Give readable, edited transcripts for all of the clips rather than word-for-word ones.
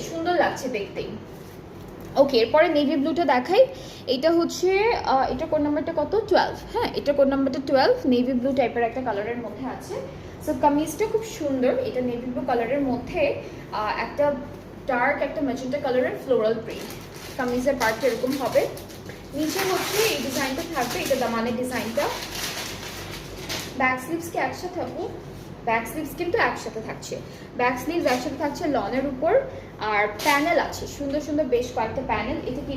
সুন্দর লাগছে দেখতেই। ওকে, এরপরে নেভি ব্লুটা দেখাই। এটা হচ্ছে এটা কোড নাম্বারটা কত? 12। হ্যাঁ, এটা কোড নাম্বারটা 12, নেভি ব্লু টাইপের একটা কালারের মধ্যে আছে। সো কামিজটা খুব সুন্দর, এটা নেভি ব্লু কালারের মধ্যে একটা ডার্ক একটা ম্যাজেন্টা কালারের ফ্লোরাল প্রিন্ট। কামিজের পার্টটা এরকম হবে, নিচে হচ্ছে এই ডিজাইনটা থাকবে, এটা দামানের ডিজাইনটা। ব্যাক স্লিভস কি একসাথে হবে? ব্যাক স্লিভস কিন্তু একসাথে থাকছে, ব্যাক স্লিভস একসাথে থাকছে লনের উপর। আর প্যানেল আছে সুন্দর সুন্দর বেশ কয়েকটা প্যানেল। এটা কি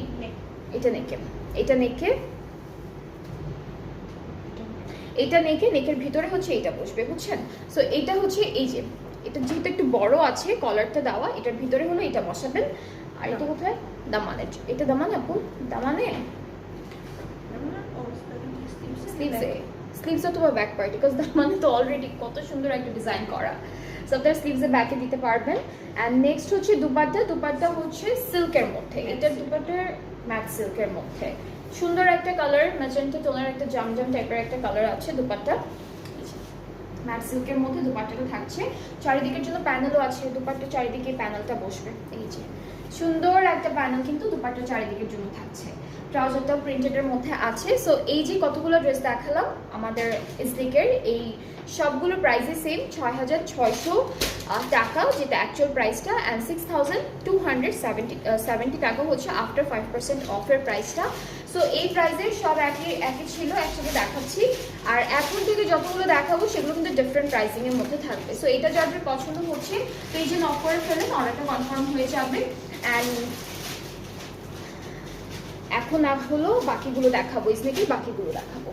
এটা নেকে, এটা নেকে, এটা নেকে, নেকের ভিতরে হচ্ছে এইটা বসবে, বুঝছেন? সো এইটা হচ্ছে এই যে এটা যেহেতু একটু বড় আছে কলারটা দেওয়া, এটার ভিতরে হলো এটা বসাবেন। আর এটা কোথায়? দামানের, এটা দামান আপু, দামানে স্লিভসে, স্লিভস অথবা ব্যাক পার্ট, বিকজ দামানে তো অলরেডি কত সুন্দর একটা ডিজাইন করা। সো আপনারা স্লিভসে ব্যাকে দিতে পারবেন। অ্যান্ড নেক্সট হচ্ছে দুপাট্টা, দুপাট্টা হচ্ছে সিল্কের মধ্যে, এটার দুপাট্টার ম্যাট সিল্কের মধ্যে সুন্দর একটা কালার, ম্যাজেন্টা টোনের একটা জামজাম টাইপের একটা কালার আছে দুপাট্টা। ম্যাট সিল্কের মধ্যে দুপাট্টাটা থাকছে, চারিদিকের জন্য প্যানেলও আছে, দুপাট্টা চারিদিকে প্যানেলটা বসবে। এই যে সুন্দর একটা প্যানেল কিন্তু দুপাট্টা চারিদিকের জন্য থাকছে। ট্রাউজারটাও প্রিন্টেডের মধ্যে আছে। সো এই যে কতগুলো ড্রেস দেখালাম আমাদের ইসলিকের, এই সবগুলো প্রাইসই সেম ৬৬০০ টাকা, যেটা অ্যাকচুয়াল প্রাইসটা। অ্যান্ড 6270 টাকা হচ্ছে আফটার 5% অফের প্রাইসটা। সো এই প্রাইসের সব একই একই ছিল, একসাথে দেখাচ্ছি। আর এখন থেকে যতগুলো দেখাবো সেগুলো কিন্তু ডিফারেন্ট প্রাইসিংয়ের মধ্যে থাকবে। সো এটা যাদের পছন্দ হচ্ছে পেজে নক করে ফেলেন, অর্ডারটা কনফার্ম হয়ে যাবে। অ্যান্ড এখন হলো বাকিগুলো দেখাবো, ইসলিকের বাকিগুলো দেখাবো।